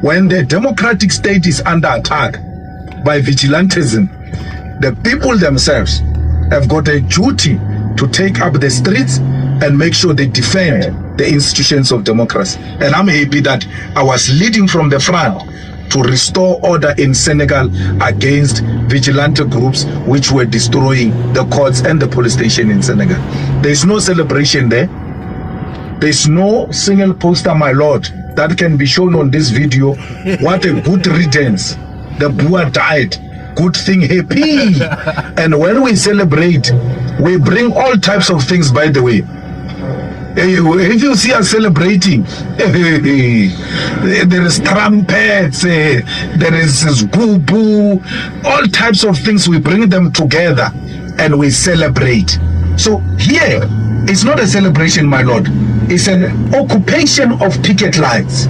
When the democratic state is under attack by vigilantism, the people themselves have got a duty to take up the streets and make sure they defend the institutions of democracy. And I'm happy that I was leading from the front to restore order in Senegal against vigilante groups which were destroying the courts and the police station in Senegal. There's no celebration there. There's no single poster, my lord, that can be shown on this video. What a good riddance. The Boer died. Good thing, happy. And when we celebrate, we bring all types of things, by the way. If you see us celebrating, there is trumpets, there is boo-boo, all types of things. We bring them together and we celebrate. So here, it's not a celebration, my lord. It's an occupation of picket lines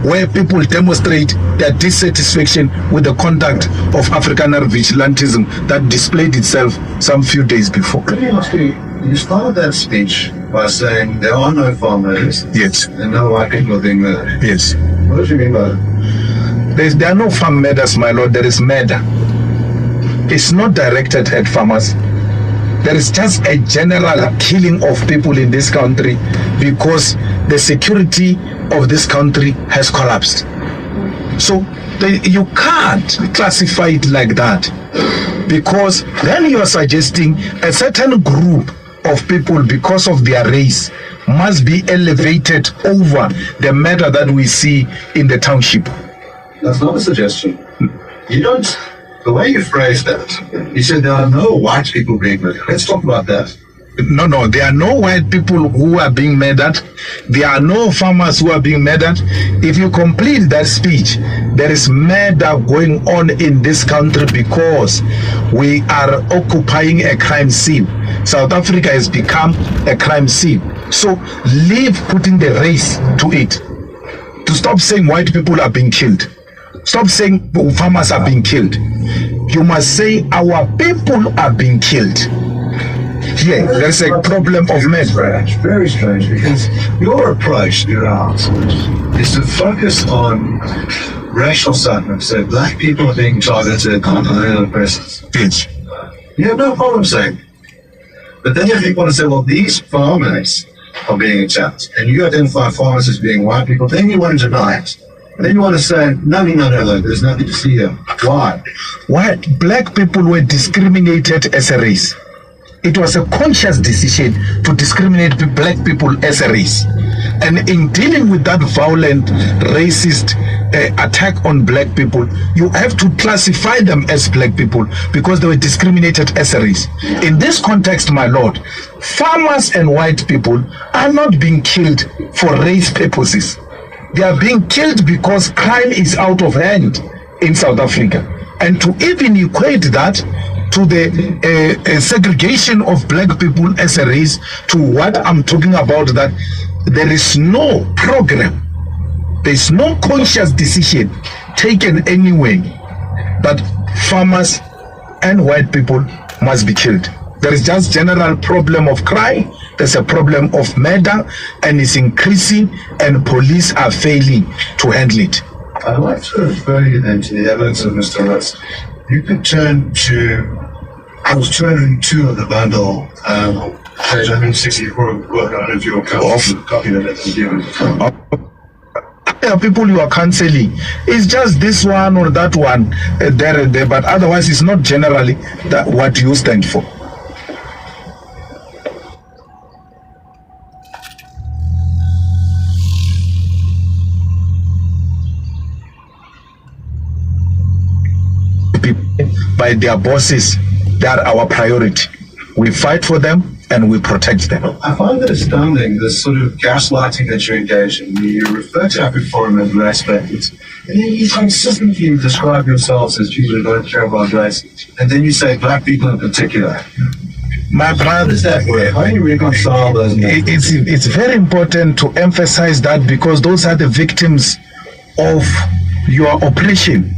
where people demonstrate their dissatisfaction with the conduct of Afrikaner vigilantism that displayed itself some few days before. You started that speech by saying there are no farm murders. Yes. And no white people are being murdered. Yes. What did you mean by that? There are no farm murders, my lord. There is murder. It's not directed at farmers. There is just a general killing of people in this country because the security of this country has collapsed. So you can't classify it like that, because then you are suggesting a certain group of people, because of their race, must be elevated over the matter that we see in the township. That's not a suggestion. You don't. The way you phrased that, you said there are no white people being murdered. Let's talk about that. No, there are no white people who are being murdered. There are no farmers who are being murdered. If you complete that speech, there is murder going on in this country because we are occupying a crime scene. South Africa has become a crime scene. So leave putting the race to it. To stop saying white people are being killed. Stop saying farmers are being killed. You must say our people are being killed. Here, there's a problem of murder. Very strange, because your approach, your answer, is to focus on racial sentiments. So black people are being targeted on other persons. Yes. You have no problem saying. But then if you want to say, well, these farmers are being attacked, and you identify farmers as being white people, then you want to deny it. And then you want to say, no, there's nothing to see here. Why? Why? Black people were discriminated as a race. It was a conscious decision to discriminate black people as a race. And in dealing with that violent, racist attack on black people, you have to classify them as black people because they were discriminated as a race. In this context, my lord, farmers and white people are not being killed for race purposes. They are being killed because crime is out of hand in South Africa. And to even equate that to the segregation of black people as a race, to what I'm talking about, that there is no program, there is no conscious decision taken anyway that farmers and white people must be killed. There is just general problem of crime. There's a problem of murder, and it's increasing, and police are failing to handle it. I'd like to refer you then to the evidence of Mr. Russ. You could turn to page 202 of the bundle, page 164 of the book. I don't know if you'll copy that and give it. There are people you are cancelling. It's just this one or that one, there and there, but otherwise it's not generally that what you stand for. By their bosses, they are our priority. We fight for them and we protect them. I find it astounding, this sort of gaslighting that you engage in. You refer to Afriforum as race baiters, and then you consistently describe yourselves as people who don't care about race, and then you say black people in particular. My brother, how does that work? How do you reconcile those? It's very important to emphasize that, because those are the victims of your oppression.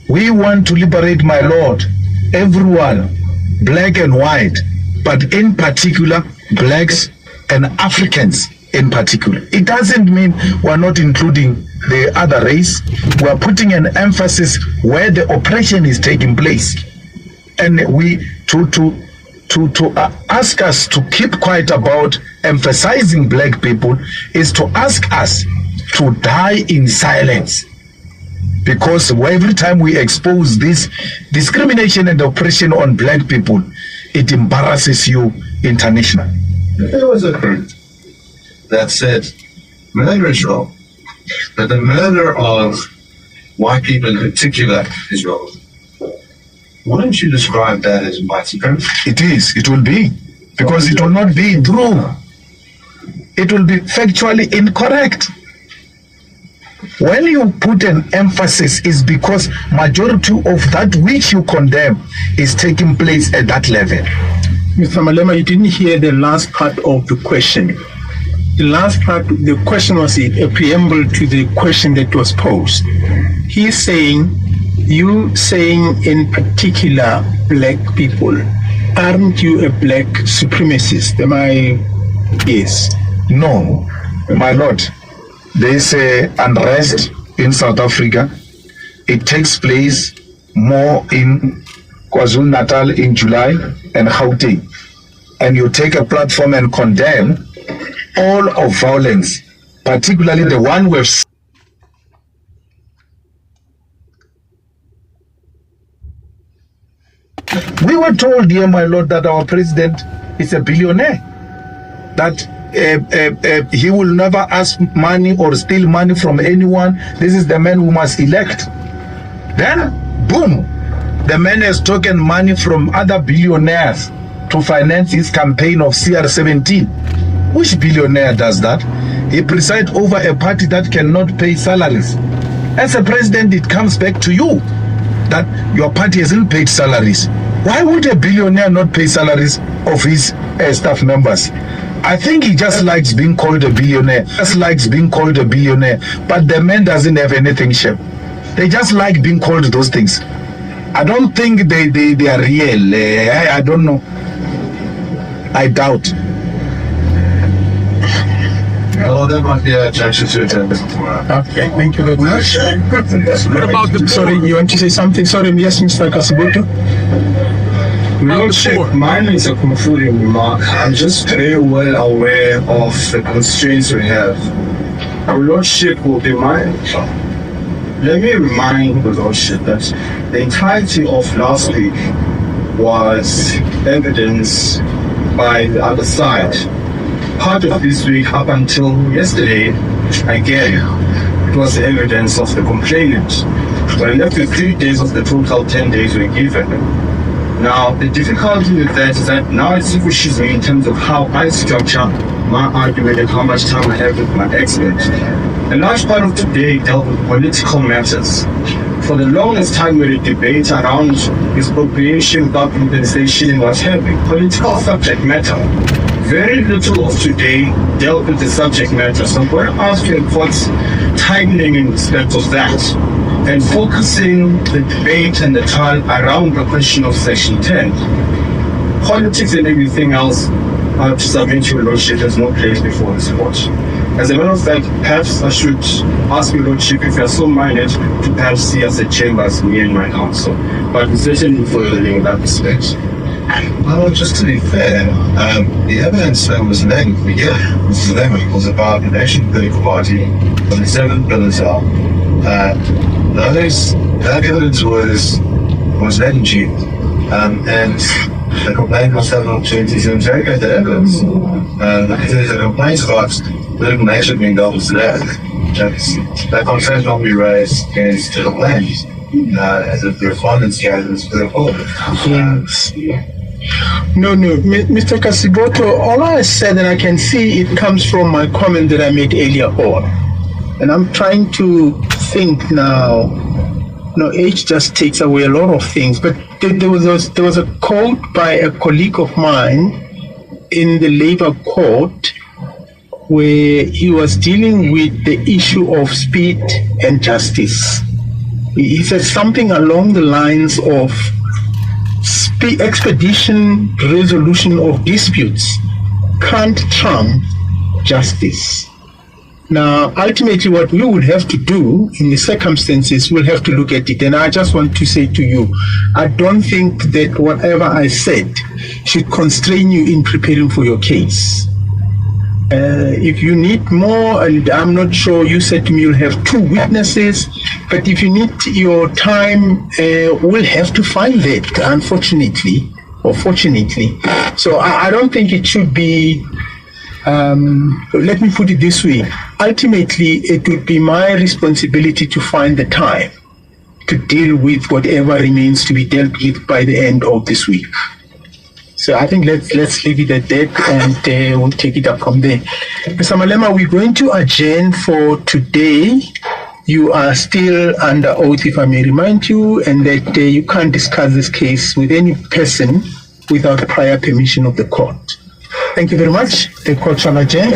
We want to liberate, my lord, everyone, black and white, but in particular blacks and Africans. in particular. It doesn't mean we're not including the other race. We're putting an emphasis where the oppression is taking place. And we to ask us to keep quiet about emphasizing black people is to ask us to die in silence. Because every time we expose this discrimination and oppression on black people, it embarrasses you internationally. There was a group that said murder is wrong, but the murder of white people in particular is wrong. Wouldn't you describe that as white supremacy? It is. It will be. Because it will not be true. It will be factually incorrect. When you put an emphasis, is because majority of that which you condemn is taking place at that level. Mr. Malema, you didn't hear the last part of the question. The last part, the question was a preamble to the question that was posed. He's saying, you saying in particular black people, aren't you a black supremacist? Am I? Yes. No, my lord. There is unrest in South Africa. It takes place more in KwaZulu-Natal in July and Gauteng. And you take a platform and condemn all of violence, particularly the one we've seen. We were told, dear my lord, that our president is a billionaire. That he will never ask money or steal money from anyone. This is the man we must elect. Then, boom, the man has taken money from other billionaires to finance his campaign of CR17. Which billionaire does that? He presides over a party that cannot pay salaries. As a president, it comes back to you that your party hasn't paid salaries. Why would a billionaire not pay salaries of his staff members? I think he just likes being called a billionaire. Just likes being called a billionaire. But the man doesn't have anything, Shep. They just like being called those things. I don't think they are real. I don't know. I doubt. Well, that might be a objection to attendance. Okay, thank you very much. What about the Sorry, you want to say something? Sorry, yes, Mr. Kasiboto. Lordship, mine is a concluding remark. I'm just very well aware of the constraints we have. Our Lordship will be mindful. Let me remind the Lordship that the entirety of last week was evidence by the other side. Part of this week up until yesterday, again, it was the evidence of the complainant. We're left with 3 days of the total 10 days we're given. Now, the difficulty with that is that now it distinguishes me in terms of how I structure my argument and how much time I have with my expert. A large part of today dealt with political matters. For the longest time we had a debate around expropriation, without compensation, and what have you. Political subject matter. Very little of today dealt with the subject matter. So I'm going to ask you what's tightening in respect of that and focusing the debate and the trial around the question of Section 10. Politics and everything else, I have to submit to your Lordship, there's no place before this court. As a matter of fact, perhaps I should ask your Lordship if you are so minded to perhaps see us at chambers, me and my counsel. But we certainly following in that respect. Well, just to be fair, the evidence that was named for Mr. Lemon was about the National Political Party and the 7 pillars are. That evidence was negligent, and the complaint must have an opportunity to interrogate that evidence. If there's a complaint about political nation being dealt with today, that concern will be raised against the complaint, as if the respondents here is political. No, Mr. Kasiboto, all I said, and I can see it comes from my comment that I made earlier on. And I'm trying to think now. No, age just takes away a lot of things. But there was a quote by a colleague of mine in the labor court where he was dealing with the issue of speed and justice. He said something along the lines of expedition resolution of disputes can't trump justice. Now, ultimately, what we would have to do in the circumstances, we'll have to look at it. And I just want to say to you, I don't think that whatever I said should constrain you in preparing for your case. If you need more, and I'm not sure, you said to me you'll have 2 witnesses, but if you need your time, we'll have to find that, unfortunately, or fortunately. So I don't think it should be, let me put it this way. Ultimately, it would be my responsibility to find the time to deal with whatever remains to be dealt with by the end of this week. So I think let's leave it at that, and we'll take it up from there. Mr. Malema, we're going to adjourn for today. You are still under oath, if I may remind you, and that you can't discuss this case with any person without prior permission of the court. Thank you very much. The court shall adjourn.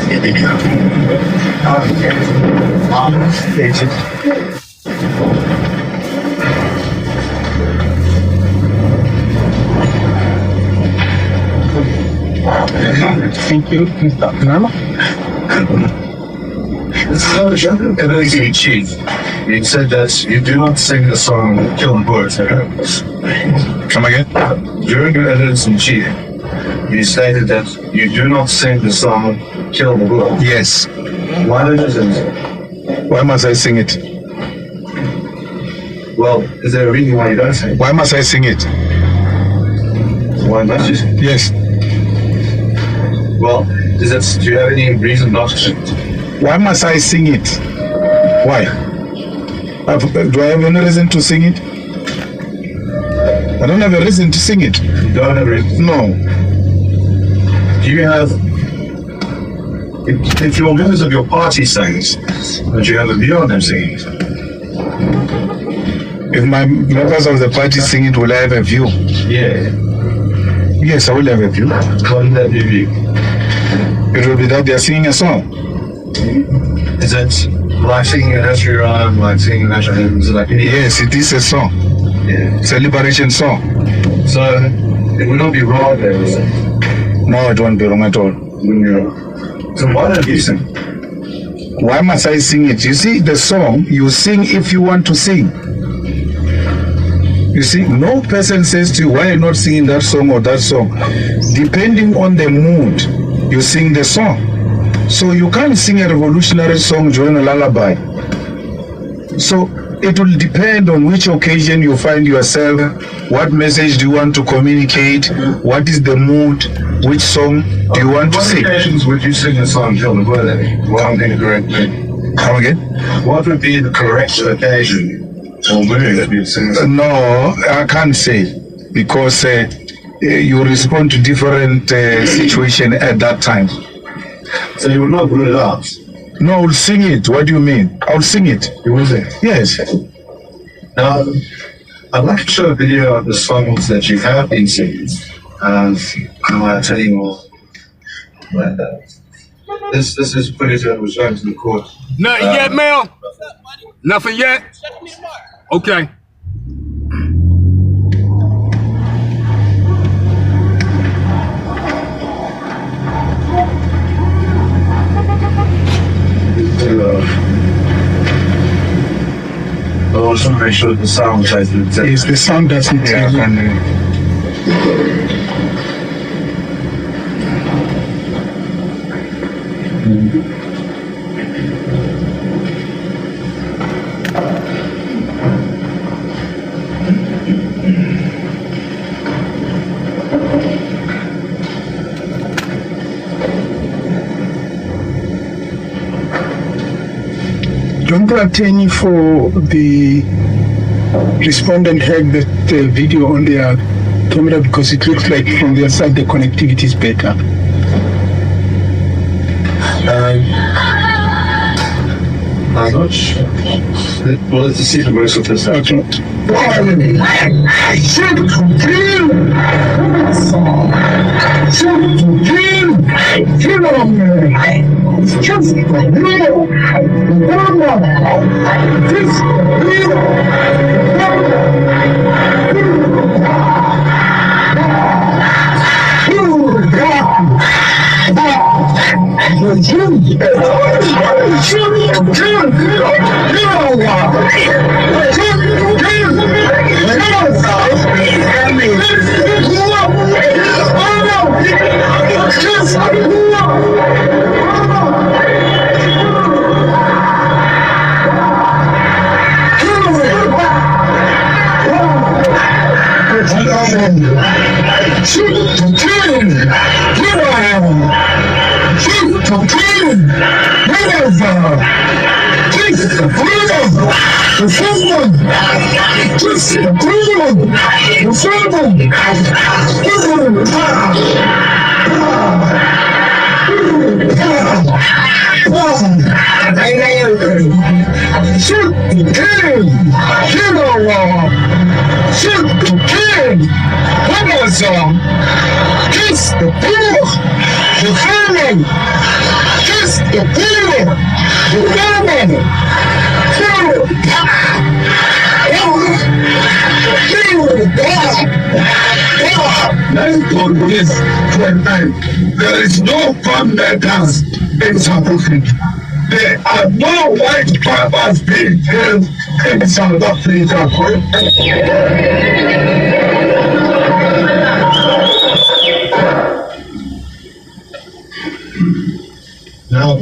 Thank you, Mr. Nano. This is not a joke. Evidence in chief. You said that you do not sing the song Kill the Boer. Come again? During your evidence in chief, you stated that you do not sing the song Kill the Boer. Yes. Why don't you sing it? Why must I sing it? Well, is there a reason why you don't sing it? Why must I sing it? Why not you sing it? Yes. Well, do you have any reason not to sing it? Why must I sing it? Why? Do I have any reason to sing it? I don't have a reason to sing it. You don't have a reason? No. Do you have... If your members of your party sings, don't you have a view on them singing it? If my members of the party sing it, will I have a view? Yeah. Yes, I will have a view. What would that be view? It will be that they are singing a song. Is it like singing a nursery rhyme, like singing a national anthem? Is it like any... Yes, it is a song. Yeah. It's a liberation song. So, it would not be wrong there, is it? No, it won't be wrong at all. Wouldn't be wrong. So why don't you sing? Why must I sing it? You see, the song, you sing if you want to sing. You see, no person says to you, why are you not singing that song or that song? Depending on the mood, you sing the song. So you can't sing a revolutionary song during a lullaby. So it will depend on which occasion you find yourself, what message do you want to communicate, what is the mood, which song do you want to sing. What occasions would you sing the song Kill the Boer then? What would be the correct mood? Come again? What would be the correct occasion or mood that you'd sing the song? No, I can't say, because you respond to different situation at that time. So you would not rule it out? No, I'll sing it. What do you mean? I'll sing it. You will sing? Yes. Now, I'd like to show a video of the songs that you have been singing. And I want to tell you more about that. This is footage that was shown to the court. Nothing yet, ma'am? Nothing yet? Okay. I also want to make sure that the sound tries to detect. Yes, the sound doesn't Yeah, I tell you. can. Don't the attorney for the respondent had that video on their camera, because it looks like from their side the connectivity is better. I'm not sure. Well, let's see the words of this. Okay. There is no fundamentals in South Africa. There are no white farmers being killed in South Africa. Now,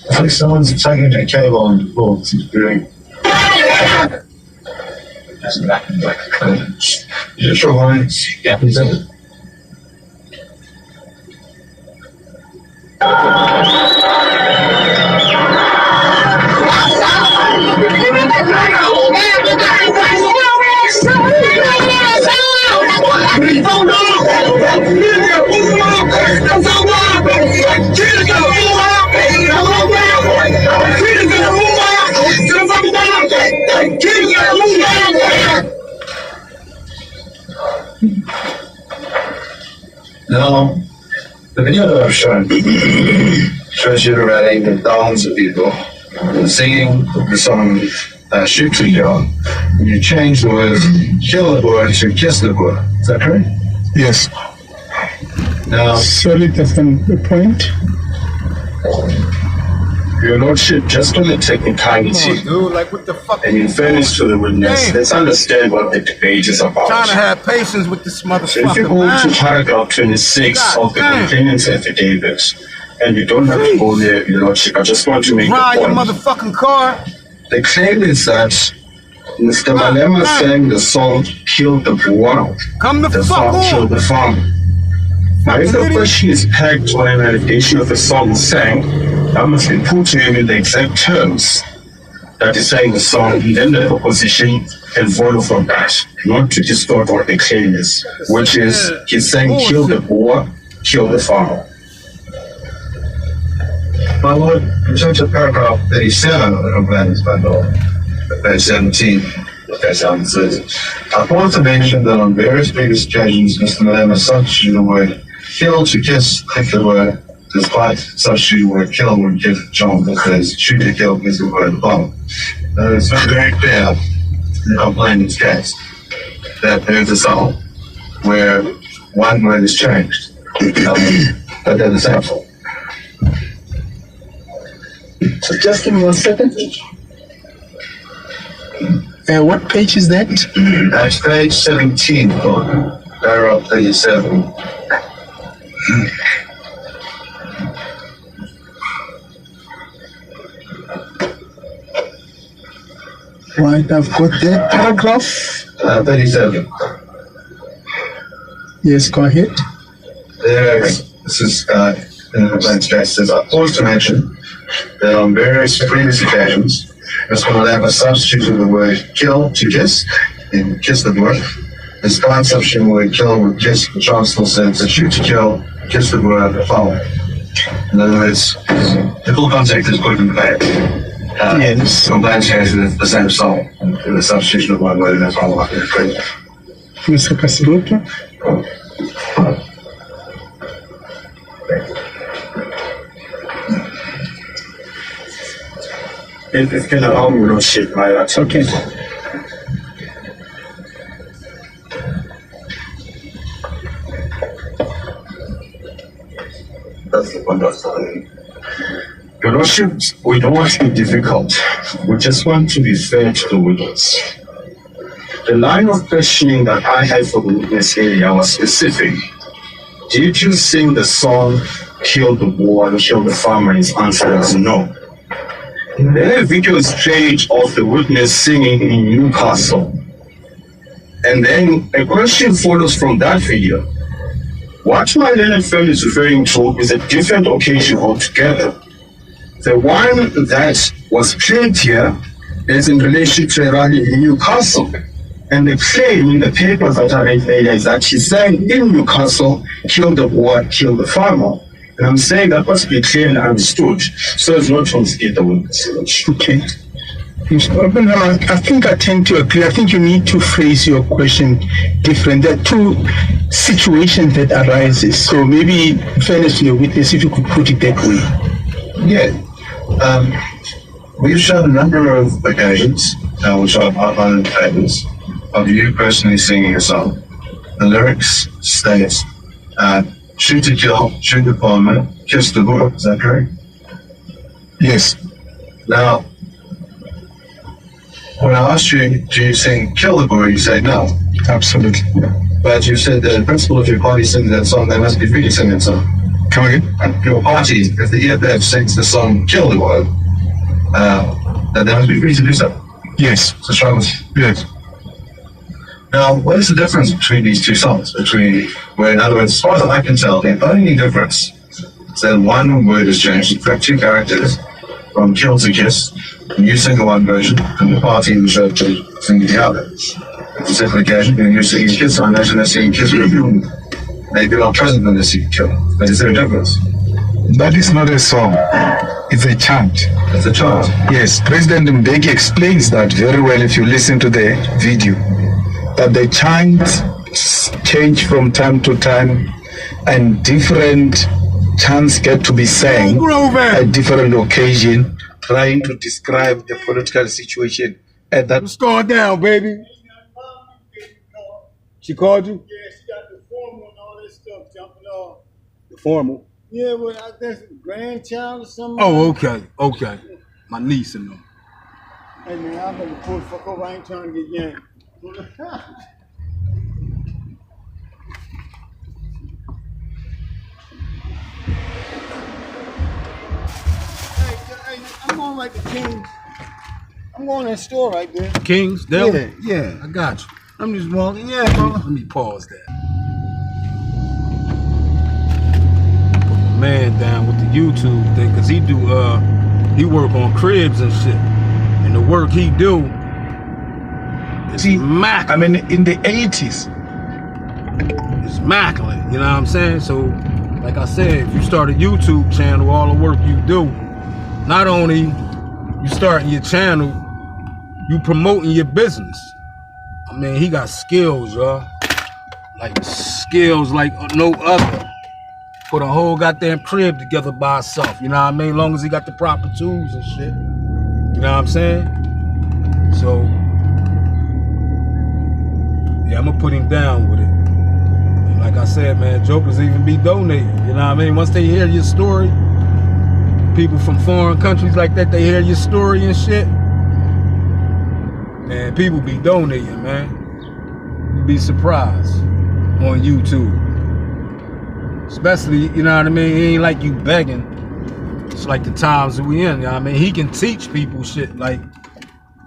it's like someone's taking a cable on the floor. It's doing. Yeah, sure, Ryan. Yeah, please. Now, the video that I've shown shows you already the thousands of people singing the song Shoot to Kill. And you change the words kill the Boer to kiss the Boer. Is that correct? Yes. Now, Sorry, that's the point. Your Lordship, just on the technicality, Dude, like what the fuck? and in fairness to the witness, Damn. let's understand what the debate is about. Trying to have patience with this So if you motherfucker, go to man. paragraph 26 God of the damn. complainant's affidavit, and you don't have to go there, Your Lordship, I just want to make Ride the your point. motherfucking car. The claim is that Mr. Malema sang the song Kill the Boer, Come the the fuck song Kill on. the Farm. Now, if the Fucking question is pegged on an allegation of the song sang, that must be put to him in the exact terms that is saying the song, and then the opposition can follow from that, not to distort what the claim is, which is he's saying kill the Boer, kill the farmer. my lord, in terms of paragraph 37 of the complainant's bundle, page 17, page 17, I want to mention that on various previous occasions, Mr. Malema substituted the word kill to kiss if the word, despite substituting the word kill would give Chant that says shoot to kill is the word bomb. It's not very clear in the complainant's case that there's a song where one word is changed, but they're the same song. So just give me 1 second. What page is that? That's page 17, paragraph 37. Right, I've got that paragraph. 37. Yes, go ahead. This is in the complaints case says, I pause to mention that on various previous occasions, Mr. Malema substituted the word kill to kiss in kiss the Boer. Despite substituting the word kill with kiss, the Chant still says that shoot to kill, kiss the Boer, the follow. In other words, the full context is put in the back. Yes. Complaints case is the same song, and the substitution of one word, and that's all I can explain. Mr. Kasiboto. If it can allow me, Your Lordship, my Okay. That's the one that's Your Your Lordship, we don't want to be difficult. We just want to be fair to the witness. The line of questioning that I had for the witness area was specific. Did you sing the song Kill the Boer and Kill the Farmer? His answer was no. Then a video is played of the witness singing in Newcastle. And then a question follows from that video. What my learned friend is referring to is a different occasion altogether. The one that was played here is in relation to a rally in Newcastle. And the claim in the papers that I read earlier is that he sang in Newcastle, kill the Boer, kill the farmer. And I'm saying that must be clearly understood, so as not to mislead the witness. Okay. Mr. Oppenheimer, I think I tend to agree. I think you need to phrase your question different. There are two situations that arises. So maybe, in fairness to your witness, if you could put it that way. Yeah. We've shown a number of occasions, which I've outlined in the papers, of you personally singing a song. The lyrics state, shoot to kill, shoot the farmer, kiss the Boer. Is that correct? Yes. Now, when I asked you, do you sing Kill the Boer, you said no. Absolutely. But you said the principal of your party sings that song, they must be free to sing that song. Come again? Your party, if the EFF sings the song Kill the Boer, then they must be free to do so. Yes. So try with. Yes. Now, what is the difference between these two songs? In other words, as far as I can tell, the only difference is that one word is changed, in fact, two characters, from kill to kiss. And you sing the one version, and the party in the show to sing the other. It's a different occasion, and you're singing kiss, I imagine they're singing kiss with you. Maybe not present when they sing kill. But is there a difference? That is not a song. It's a chant. It's a chant. Yes, President Mbeki explains that very well if you listen to the video. That the chants change from time to time and different chants get to be sang at different occasion, trying to describe the political situation at that. What's going down, baby? She called you? Yeah, she got the formal and all this stuff jumping off. The formal. Yeah, well, I guess grandchild or something. Oh, okay, okay. My niece and them. Hey, man, I better pull the fuck over. I ain't trying to get yanked. Hey, I'm going like the King. I'm going to that store right there. Kings, Deli? Yeah. I got you. I'm just walking. Yeah, bro. Let me pause that. Put my man down with the YouTube thing, cause he work on cribs and shit. And the work he do is immaculate. I mean, in the 80s. It's immaculate, you know what I'm saying? So, like I said, if you start a YouTube channel, all the work you do, not only you starting your channel, you promoting your business. I mean, he got skills, y'all. Like skills like no other. Put a whole goddamn crib together by himself, you know what I mean? As long as he got the proper tools and shit. You know what I'm saying? So, yeah, I'm gonna put him down with it. And like I said, man, jokers even be donating, you know what I mean? Once they hear your story, people from foreign countries like that, they hear your story and shit. Man, people be donating, man. You'd be surprised on YouTube. Especially, you know what I mean? It ain't like you begging. It's like the times that we in, you know what I mean? He can teach people shit. Like,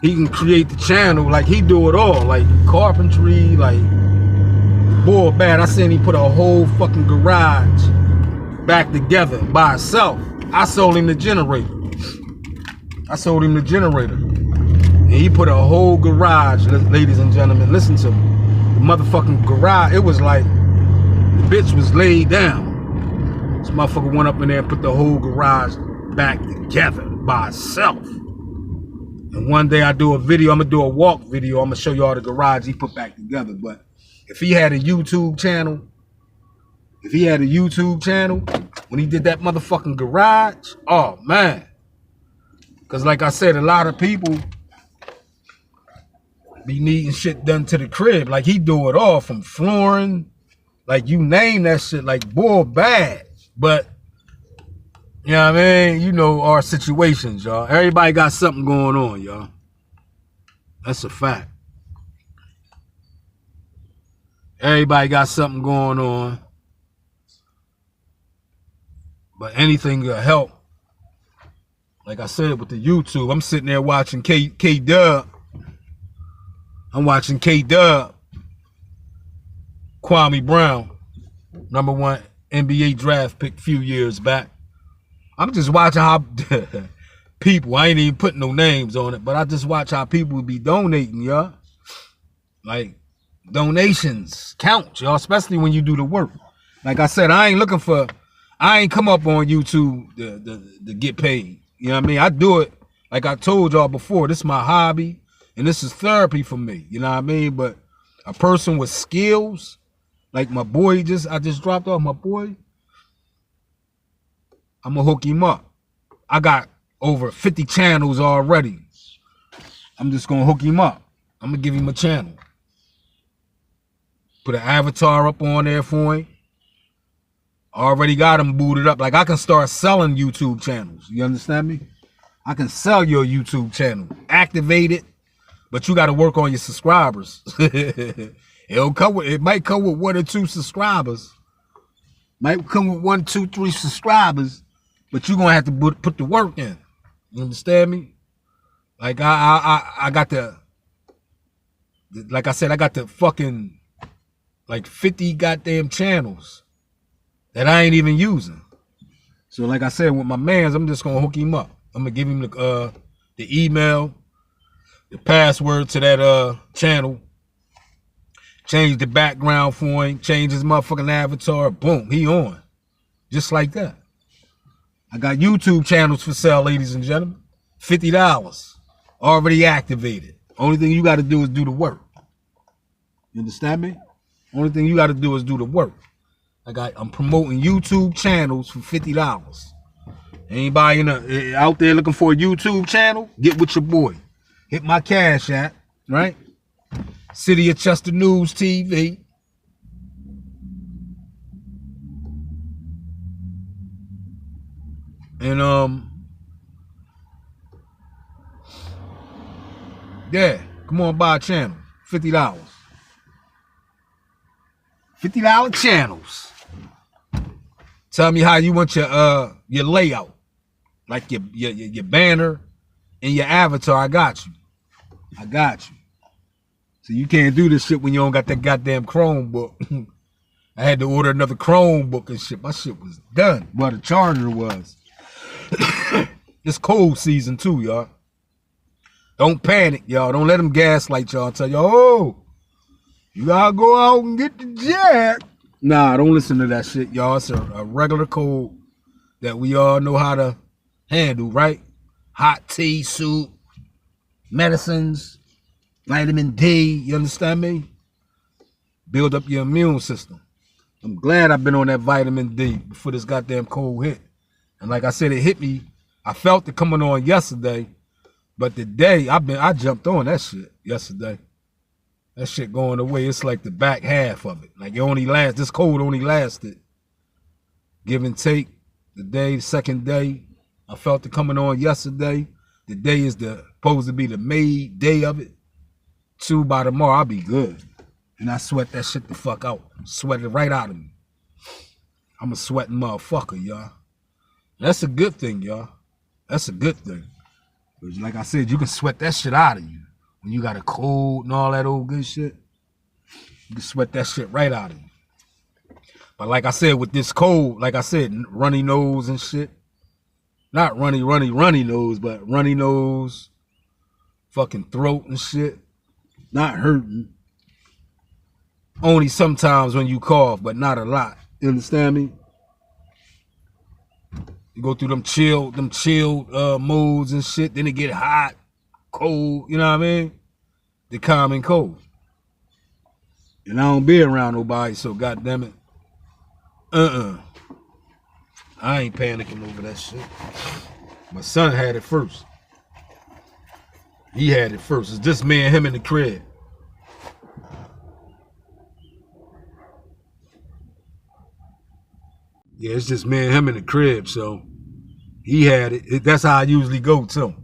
he can create the channel. Like, he do it all. Like, carpentry, like, boy, bad. I seen he put a whole fucking garage back together by himself. I sold him the generator. And he put a whole garage, ladies and gentlemen, listen to me. The motherfucking garage, it was like, the bitch was laid down. This motherfucker went up in there and put the whole garage back together by itself. And one day I do a video, I'm gonna do a walk video, I'm gonna show you all the garage he put back together. But if he had a YouTube channel, when he did that motherfucking garage, oh man. Cause like I said, a lot of people be needing shit done to the crib. Like he do it all from flooring, like you name that shit, like boy bad. But You know what I mean? You know our situations, y'all. Everybody got something going on, y'all. That's a fact. Everybody got something going on. But anything will help. Like I said with the YouTube, I'm sitting there watching K-Dub. I'm watching K-Dub. Kwame Brown, #1 NBA draft pick a few years back. I'm just watching how people, I ain't even putting no names on it, but I just watch how people be donating, y'all. Like, donations count, y'all, especially when you do the work. Like I said, I ain't come up on YouTube to get paid. You know what I mean? I do it, like I told y'all before, this is my hobby, and this is therapy for me. You know what I mean? But a person with skills, like my boy, I just dropped off my boy, I'm gonna hook him up. I got over 50 channels already. I'm just gonna hook him up. I'm gonna give him a channel. Put an avatar up on there for him. Already got him booted up. Like, I can start selling YouTube channels. You understand me? I can sell your YouTube channel. Activate it, but you got to work on your subscribers. It might come with 1 or 2 subscribers. Might come with 1, 2, 3 subscribers, but you're gonna have to put the work in. You understand me? Like I got like I said, I got the fucking like 50 goddamn channels that I ain't even using. So like I said, with my mans, I'm just gonna hook him up. I'm gonna give him the email, the password to that channel, change the background for him, change his motherfucking avatar, boom, he on. Just like that. I got YouTube channels for sale, ladies and gentlemen. $50. Already activated. Only thing you gotta do is do the work. You understand me? Only thing you gotta do is do the work. I'm promoting YouTube channels for $50. Anybody out there looking for a YouTube channel, get with your boy. Hit my cash app, right? City of Chester News TV. And yeah, come on, buy a channel. $50. $50 channels. Tell me how you want your layout, like your banner and your avatar. I got you. So you can't do this shit when you don't got that goddamn Chromebook. I had to order another Chromebook and shit. My shit was done. Well, the charger was. It's cold season too, y'all. Don't panic, y'all. Don't let them gaslight y'all. Tell y'all, oh, you gotta go out and get the jack. Nah, don't listen to that shit, y'all. It's a regular cold that we all know how to handle, right? Hot tea, soup, medicines, vitamin D, you understand me? Build up your immune system. I'm glad I've been on that vitamin D before this goddamn cold hit. And like I said, it hit me. I felt it coming on yesterday, but today I jumped on that shit yesterday. That shit going away. It's like the back half of it. Like this cold only lasted, give and take, the second day. I felt it coming on yesterday. Today is supposed to be the May day of it. 2 by tomorrow, I'll be good. And I sweat that shit the fuck out. Sweat it right out of me. I'm a sweating motherfucker, y'all. That's a good thing, y'all. That's a good thing. Because like I said, you can sweat that shit out of you. When you got a cold and all that old good shit, you can sweat that shit right out of you. But like I said, with this cold, like I said, runny nose and shit. Not runny nose, but runny nose, fucking throat and shit. Not hurting. Only sometimes when you cough, but not a lot. You understand me? You go through them chilled modes and shit, then it get hot, cold, you know what I mean? The common cold. And I don't be around nobody, so goddamn it. I ain't panicking over that shit. My son had it first. He had it first. It's just me and him in the crib. Yeah, it's just me and him in the crib, so He had it. That's how I usually go too.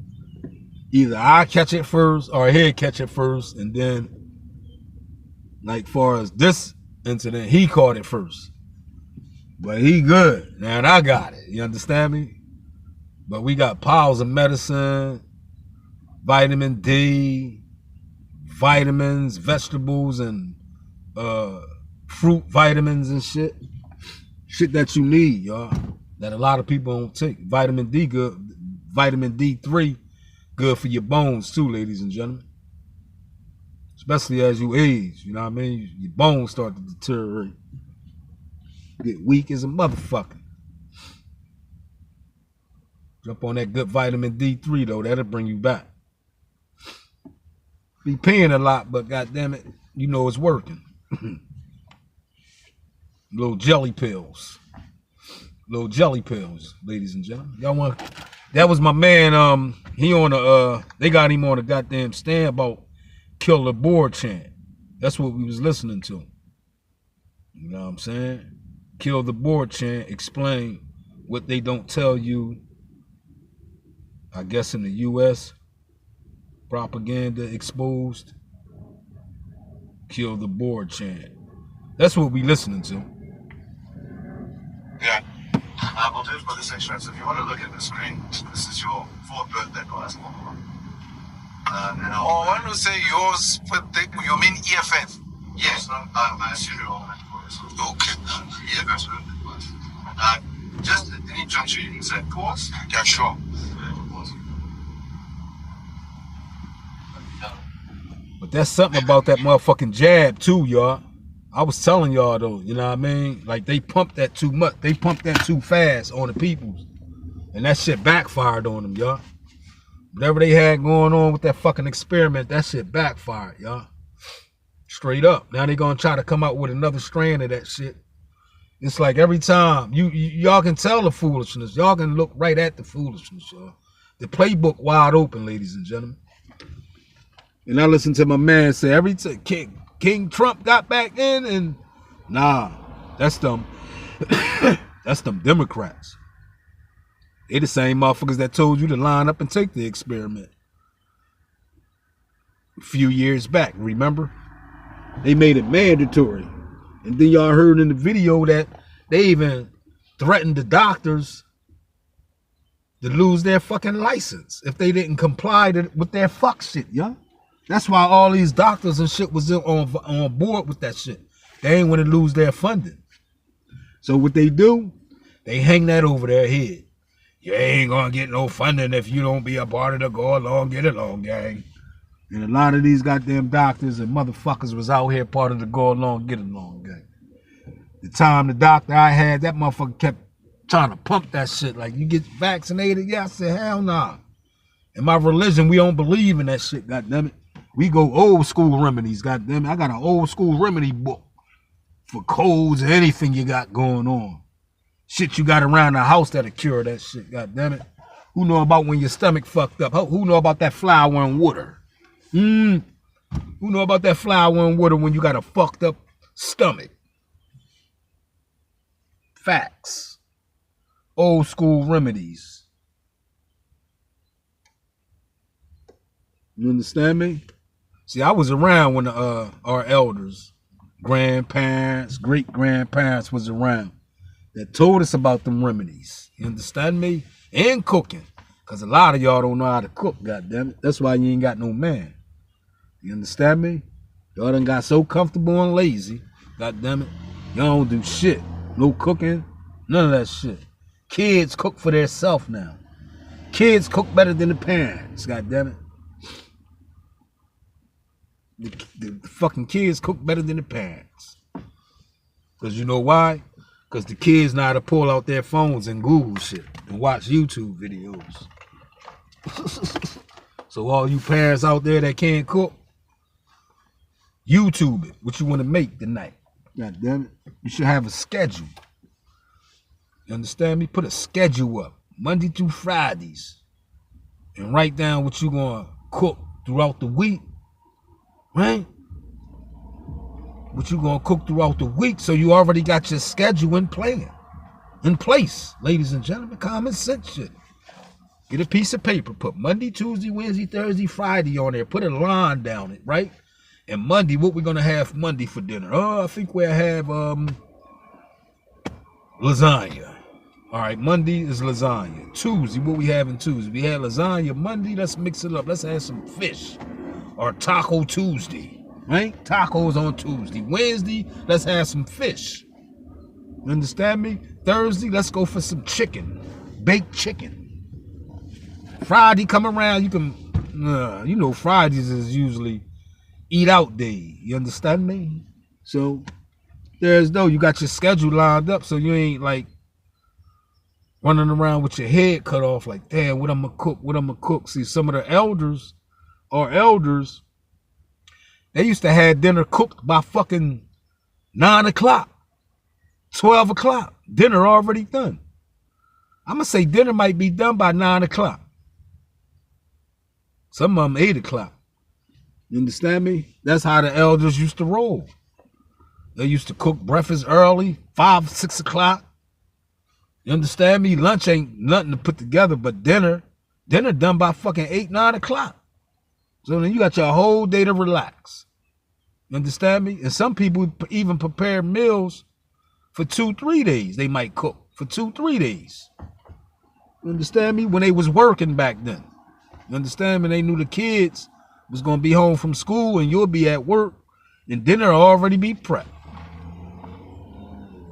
Either I catch it first or he'll catch it first, and then, like, far as this incident, he caught it first. But he good. Now I got it. You understand me? But we got piles of medicine, vitamin D, vitamins, vegetables, and fruit vitamins and shit. Shit that you need, y'all. That a lot of people don't take. Vitamin D good. Vitamin D3 good for your bones too, ladies and gentlemen. Especially as you age, you know what I mean? Your bones start to deteriorate. Get weak as a motherfucker. Jump on that good vitamin D3 though, that'll bring you back. Be paying a lot, but goddamn it, you know it's working. Little jelly pills. Little jelly pills, ladies and gentlemen. Y'all want? That was my man. He on the they got him on a goddamn stand about kill the Boer chant. That's what we was listening to. You know what I'm saying? Kill the Boer chant. Explain what they don't tell you. I guess in the U.S. propaganda exposed. Kill the Boer chant. That's what we listening to. Yeah. We'll do it for this extract. So if you want to look at the screen, this is your 4th birthday, guys. Oh, when you say yours, you mean EFF? Yes, I assume you're all Okay. EFF's birthday, guys. Just at any juncture, you can say pause. Yeah, sure. But that's something about that motherfucking jab too, y'all. I was telling y'all though, you know what I mean? Like they pumped that too much. They pumped that too fast on the people. And that shit backfired on them, y'all. Whatever they had going on with that fucking experiment, that shit backfired, y'all. Straight up. Now they gonna try to come out with another strand of that shit. It's like every time, y'all can tell the foolishness. Y'all can look right at the foolishness, y'all. The playbook wide open, ladies and gentlemen. And I listened to my man say every time King Trump got back in, and nah, that's them. That's them Democrats. They the same motherfuckers that told you to line up and take the experiment a few years back, remember? They made it mandatory. And then y'all heard in the video that they even threatened the doctors to lose their fucking license if they didn't comply with their fuck shit, y'all. That's why all these doctors and shit was on board with that shit. They ain't want to lose their funding. So what they do, they hang that over their head. You ain't gonna get no funding if you don't be a part of the go along, get along gang. And a lot of these goddamn doctors and motherfuckers was out here part of the go along, get along gang. The time the doctor I had, that motherfucker kept trying to pump that shit. Like, you get vaccinated? Yeah, I said, hell nah. In my religion, we don't believe in that shit, goddammit. We go old school remedies, goddammit. I got an old school remedy book for colds and anything you got going on. Shit you got around the house that'll cure that shit, goddammit. Who know about when your stomach fucked up? Who know about that flour and water? Who know about that flour and water when you got a fucked up stomach? Facts. Old school remedies. You understand me? See, I was around when our elders, grandparents, great-grandparents was around that told us about them remedies. You understand me? And cooking. Because a lot of y'all don't know how to cook, goddammit. That's why you ain't got no man. You understand me? Y'all done got so comfortable and lazy, goddammit. Y'all don't do shit. No cooking, none of that shit. Kids cook for themselves now. Kids cook better than the parents, goddammit. The fucking kids cook better than the parents. Because you know why? Because the kids know how to pull out their phones and Google shit and watch YouTube videos. So all you parents out there that can't cook, YouTube it. What you want to make tonight. God damn it. You should have a schedule. You understand me? Put a schedule up. Monday through Fridays. And write down what you're going to cook throughout the week. Right? What you going to cook throughout the week, so you already got your schedule in place, ladies and gentlemen. Common sense shit. Get a piece of paper, put Monday, Tuesday, Wednesday, Thursday, Friday on there. Put a line down it, right? And Monday, what we're gonna have Monday for dinner? Oh, I think we'll have lasagna. All right, Monday is lasagna. Tuesday, what we having Tuesday? We had lasagna Monday. Let's mix it up. Let's have some fish. Or Taco Tuesday, right? Tacos on Tuesday. Wednesday, let's have some fish. You understand me? Thursday, let's go for some chicken, baked chicken. Friday come around, you can, you know, Fridays is usually eat out day. You understand me? So there's no, you got your schedule lined up, so you ain't like running around with your head cut off like, damn, what I'm gonna cook, what I'm gonna cook. See, some of the elders, they used to have dinner cooked by fucking 9 o'clock, 12 o'clock. Dinner already done. I'm gonna say dinner might be done by 9 o'clock. Some of them 8 o'clock. You understand me? That's how the elders used to roll. They used to cook breakfast early, 5, 6 o'clock. You understand me? Lunch ain't nothing to put together, but dinner done by fucking 8, 9 o'clock. So then you got your whole day to relax. You understand me? And some people even prepare meals for 2, 3 days. They might cook for 2, 3 days. You understand me? When they was working back then. You understand me? They knew the kids was going to be home from school and you'll be at work and dinner will already be prepped.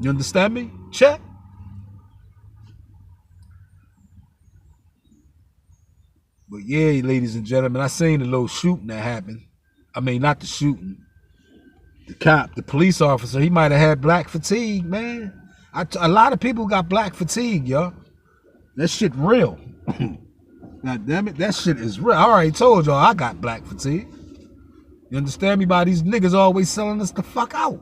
You understand me? Check. But yeah, ladies and gentlemen, I seen the little shooting that happened. I mean, not the shooting. The cop, the police officer, he might have had black fatigue, man. A lot of people got black fatigue, y'all. That shit real. God damn it, that shit is real. I already told y'all I got black fatigue. You understand me? By these niggas always selling us the fuck out.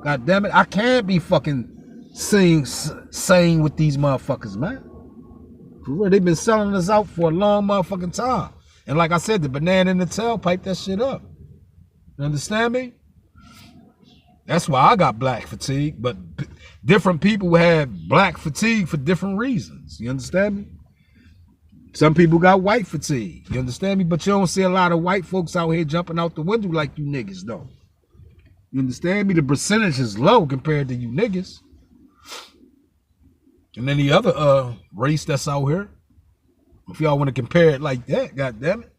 God damn it, I can't be fucking saying with these motherfuckers, man. For real, they've been selling us out for a long motherfucking time. And like I said, the banana in the tailpipe that shit up. You understand me? That's why I got black fatigue, but different people have black fatigue for different reasons. You understand me? Some people got white fatigue. You understand me? But you don't see a lot of white folks out here jumping out the window like you niggas, though. You understand me? The percentage is low compared to you niggas. And any other race that's out here. If y'all want to compare it like that, God damn it.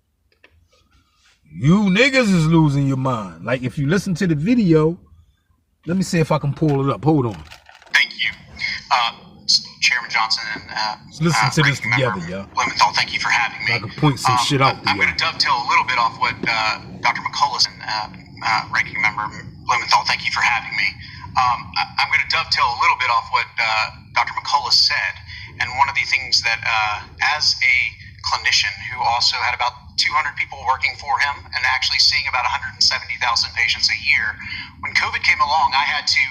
You niggas is losing your mind. Like if you listen to the video, let me see if I can pull it up. Hold on. Thank you. Chairman Johnson and let's listen to this together, y'all. Blumenthal, thank you for having me. I can point some shit out to I'm going to dovetail a little bit off what Dr. McCullough and Ranking Member Blumenthal, thank you for having me. I'm going to dovetail a little bit off what Dr. McCullough said. And one of the things that as a clinician who also had about 200 people working for him and actually seeing about 170,000 patients a year, when COVID came along, I had to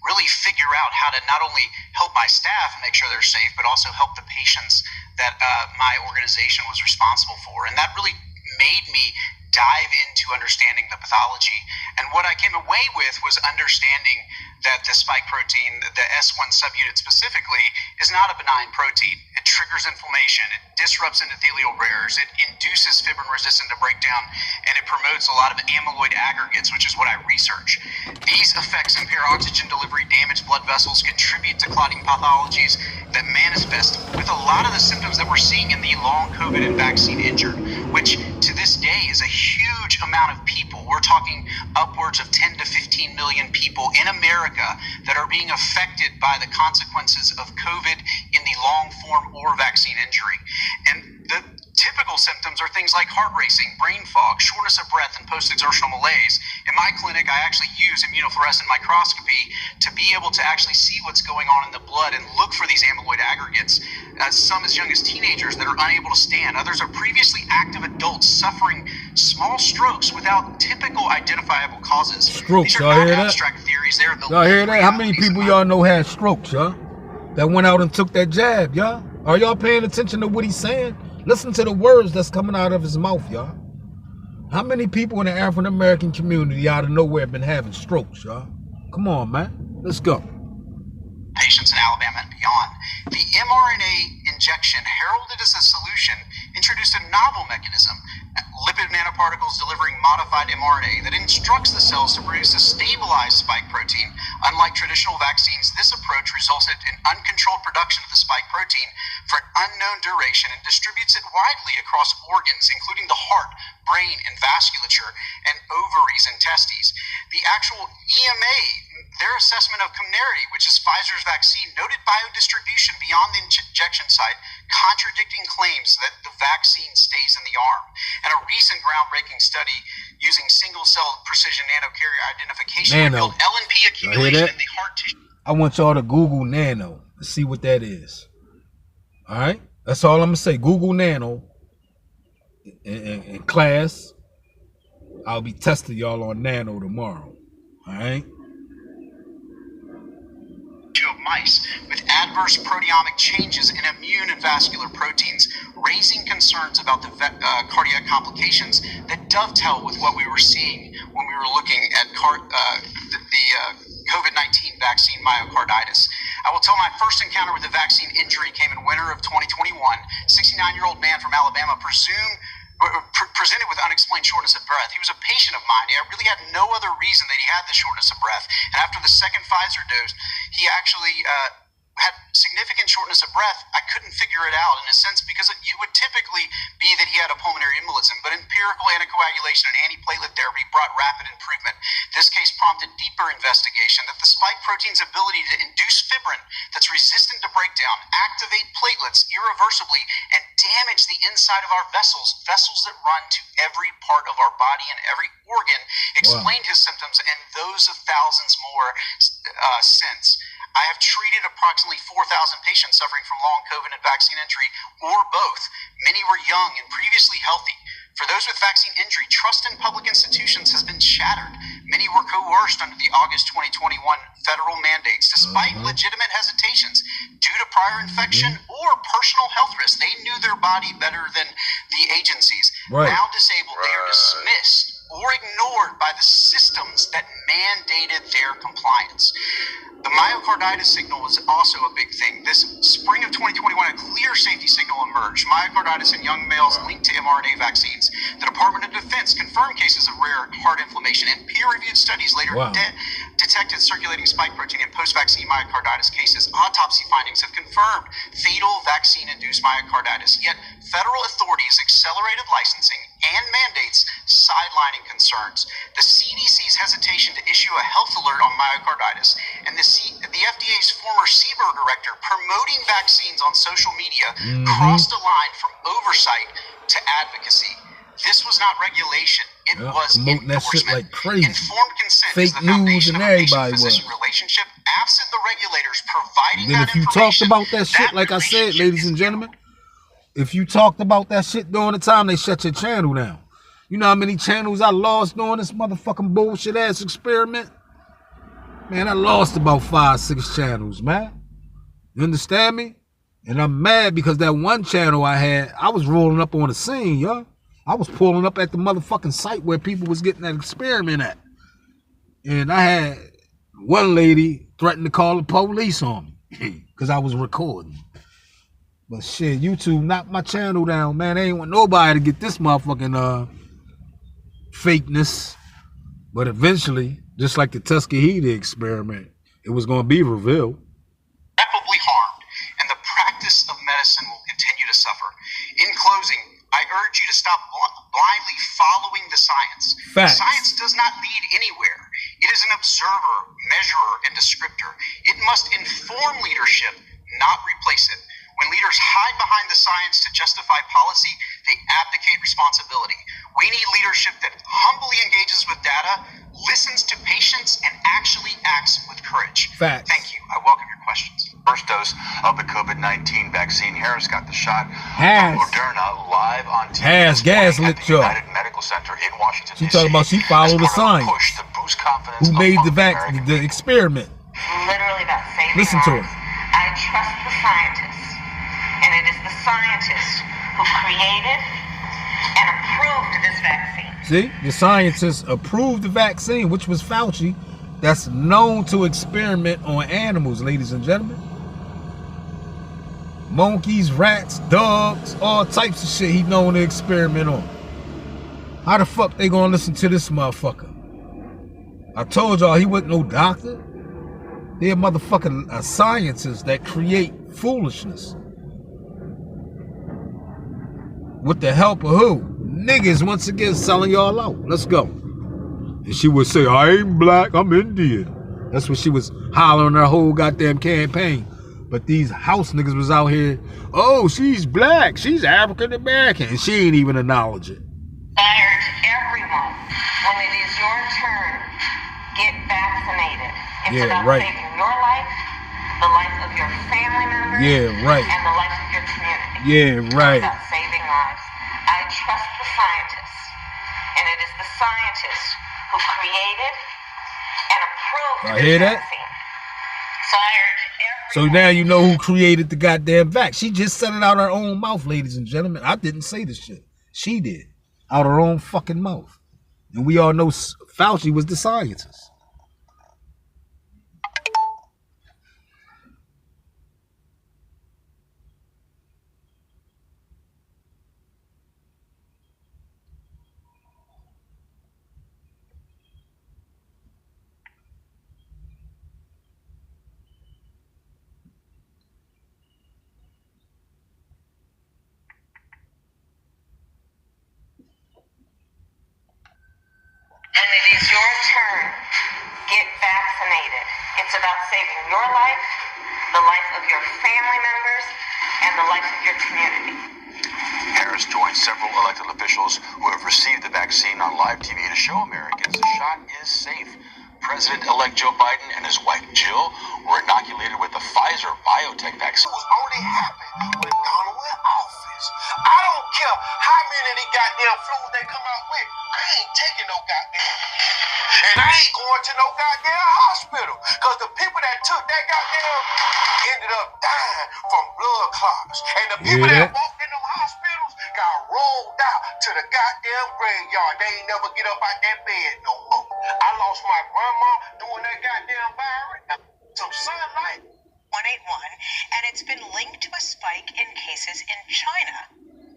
really figure out how to not only help my staff and make sure they're safe, but also help the patients that my organization was responsible for. And that really made me dive into understanding the pathology. And what I came away with was understanding that the spike protein, the S1 subunit specifically, is not a benign protein. It triggers inflammation, it disrupts endothelial barriers, it induces fibrin-resistant to breakdown, and it promotes a lot of amyloid aggregates, which is what I research. These effects impair oxygen delivery, damage blood vessels, contribute to clotting pathologies that manifest with a lot of the symptoms that we're seeing in the long COVID and vaccine injured, which to this day is a huge amount of people. We're talking upwards of 10 to 15 million people in America that are being affected by the consequences of COVID in the long form or vaccine injury. And the typical symptoms are things like heart racing, brain fog, shortness of breath, and post-exertional malaise. In my clinic, I actually use immunofluorescent microscopy to be able to actually see what's going on in the blood and look for these amyloid aggregates. Some as young as teenagers that are unable to stand. Others are previously active adults suffering small strokes without typical identifiable causes. Strokes, These are y'all not hear that? abstract theories. They're the Y'all hear that? How many realities people of y'all know had strokes, y'all? That went out and took that jab, y'all? Are y'all paying attention to what he's saying? Listen to the words that's coming out of his mouth, y'all. How many people in the African American community out of nowhere have been having strokes, y'all? Come on, man. Let's go. patients in Alabama and beyond. The mRNA injection, heralded as a solution, introduced a novel mechanism, lipid nanoparticles delivering modified mRNA that instructs the cells to produce a stabilized spike protein. Unlike traditional vaccines, this approach resulted in uncontrolled production of the spike protein for an unknown duration and distributes it widely across organs, including the heart, brain, and vasculature, and ovaries and testes. The actual EMA, their assessment of Comirnaty, which is Pfizer's vaccine, noted biodistribution beyond the injection site, contradicting claims that the vaccine stays in the arm. And a recent groundbreaking study using single-cell precision nanocarrier identification revealed LNP accumulation in the heart tissue. I want y'all to Google nano to see what that is. All right? That's all I'm going to say. Google nano in class. I'll be testing y'all on nano tomorrow. All right? Of mice with adverse proteomic changes in immune and vascular proteins, raising concerns about the cardiac complications that dovetail with what we were seeing when we were looking at the COVID-19 vaccine myocarditis. I will tell my first encounter with the vaccine injury came in winter of 2021. 69-year-old man from Alabama presented with unexplained shortness of breath. He was a patient of mine. I really had no other reason that he had the shortness of breath. And after the second Pfizer dose, he actually had significant shortness of breath. I couldn't figure it out in a sense because it would typically be that he had a pulmonary embolism, but empirical anticoagulation and antiplatelet therapy brought rapid improvement. This case prompted deeper investigation that the spike protein's ability to induce fibrin that's resistant to breakdown, activate platelets irreversibly, and damage the inside of our vessels that run to every part of our body and every organ, explained his symptoms and those of thousands more since. I have treated approximately 4,000 patients suffering from long COVID and vaccine injury, or both. Many were young and previously healthy. For those with vaccine injury, trust in public institutions has been shattered. Many were coerced under the August 2021 federal mandates, despite legitimate hesitations due to prior infection or personal health risks. They knew their body better than the agencies. Now disabled, they are dismissed or ignored by the systems that mandated their compliance. The myocarditis signal was also a big thing. This spring of 2021, a clear safety signal emerged. Myocarditis in young males linked to mRNA vaccines. The Department of Defense confirmed cases of rare heart inflammation, and peer-reviewed studies later detected circulating spike protein in post-vaccine myocarditis cases. Autopsy findings have confirmed fatal vaccine-induced myocarditis. Yet federal authorities accelerated licensing and mandates, sidelining concerns. The CDC's hesitation to issue a health alert on myocarditis, and the FDA's former CBER director promoting vaccines on social media crossed a line from oversight to advocacy. This was not regulation. It was endorsement. That shit like crazy. Informed consent Fake is the news foundation and of a everybody patient-physician relationship. Absent the regulators providing then that if you talked about that shit, like I said, ladies and gentlemen, if you talked about that shit during the time, they shut your channel down. You know how many channels I lost during this motherfucking bullshit ass experiment? Man, I lost about 5-6 channels, man. You understand me? And I'm mad because that one channel I had, I was rolling up on the scene, yo. I was pulling up at the motherfucking site where people was getting that experiment at. And I had one lady threaten to call the police on me because I was recording. But shit, YouTube knocked my channel down, man. They ain't want nobody to get this motherfucking fakeness. But eventually, just like the Tuskegee experiment, it was going to be revealed. Irreparably harmed, and the practice of medicine will continue to suffer. In closing, I urge you to stop blindly following the science. Facts. Science does not lead anywhere. It is an observer, measurer, and descriptor. It must inform leadership, not replace it. When leaders hide behind the science to justify policy, they abdicate responsibility. We need leadership that humbly engages with data, listens to patients, and actually acts with courage. Facts. Thank you. I welcome your questions. First dose of the COVID-19 vaccine. Harris got the shot. Has. Moderna live on TV. Has gaslit at the y'all. United Medical Center in Washington, She D.C. talking about she followed the science. Push to boost confidence Who made among the experiment? Literally about saving Listen to lives. her. I trust the scientists, and it is the scientists who created and approved this vaccine. See, the scientists approved the vaccine, which was Fauci, that's known to experiment on animals, ladies and gentlemen. monkeys, rats, dogs, all types of shit he known to experiment on. How the fuck they gonna listen to this motherfucker? I told y'all he wasn't no doctor. He a motherfucking a scientist that create foolishness. With the help of who? Niggas once again selling y'all out. Let's go. And she would say, I ain't black, I'm Indian. That's what she was hollering her whole goddamn campaign. But these house niggas was out here, oh, she's black, she's African American, and she ain't even acknowledge it. I urge everyone, when it is your turn, get vaccinated. It's about saving your life, the life of your family members, and the life of your community. It's about saving lives. I trust the scientists, and it is the scientists who created and approved this vaccine. So I urge everyone. So now you know who created the goddamn vax. She just said it out her own mouth, ladies and gentlemen. I didn't say this shit. She did. Out her own fucking mouth. And we all know Fauci was the scientist. When it is your turn, get vaccinated. It's about saving your life, the life of your family members, and the life of your community. Harris joined several elected officials who have received the vaccine on live TV to show Americans the shot is safe. President-elect Joe Biden and his wife Jill were inoculated with the Pfizer biotech vaccine. It was only happened when Donald was in office. I don't care how many of these goddamn flus they come out with. I ain't taking no goddamn. And I ain't going to no goddamn hospital. Because the people that took that goddamn ended up dying from blood clots. And the people that walked in them hospitals got rolled out to the goddamn graveyard. They ain't never get up out that bed no more. I lost my grandma doing that goddamn virus. Some sunlight. 181, and it's been linked to a spike in cases in China.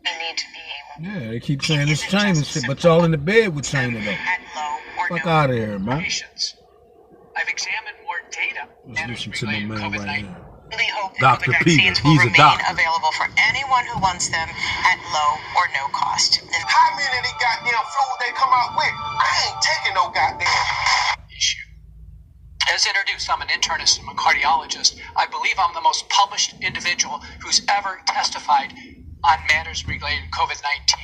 We need to be able to. Yeah, they keep saying it's China shit, but y'all in the bed with China though. At low or Fuck no out of here, man. I've examined more data. Let's listen to my man right here. Really hope that Dr. COVID Peter, vaccines will he's a remain doctor. available for anyone who wants them at low or no cost. How many of these goddamn flus they come out with? I ain't taking no goddamn issue. As introduced, I'm an internist, I'm a cardiologist. I believe I'm the most published individual who's ever testified on matters related to COVID-19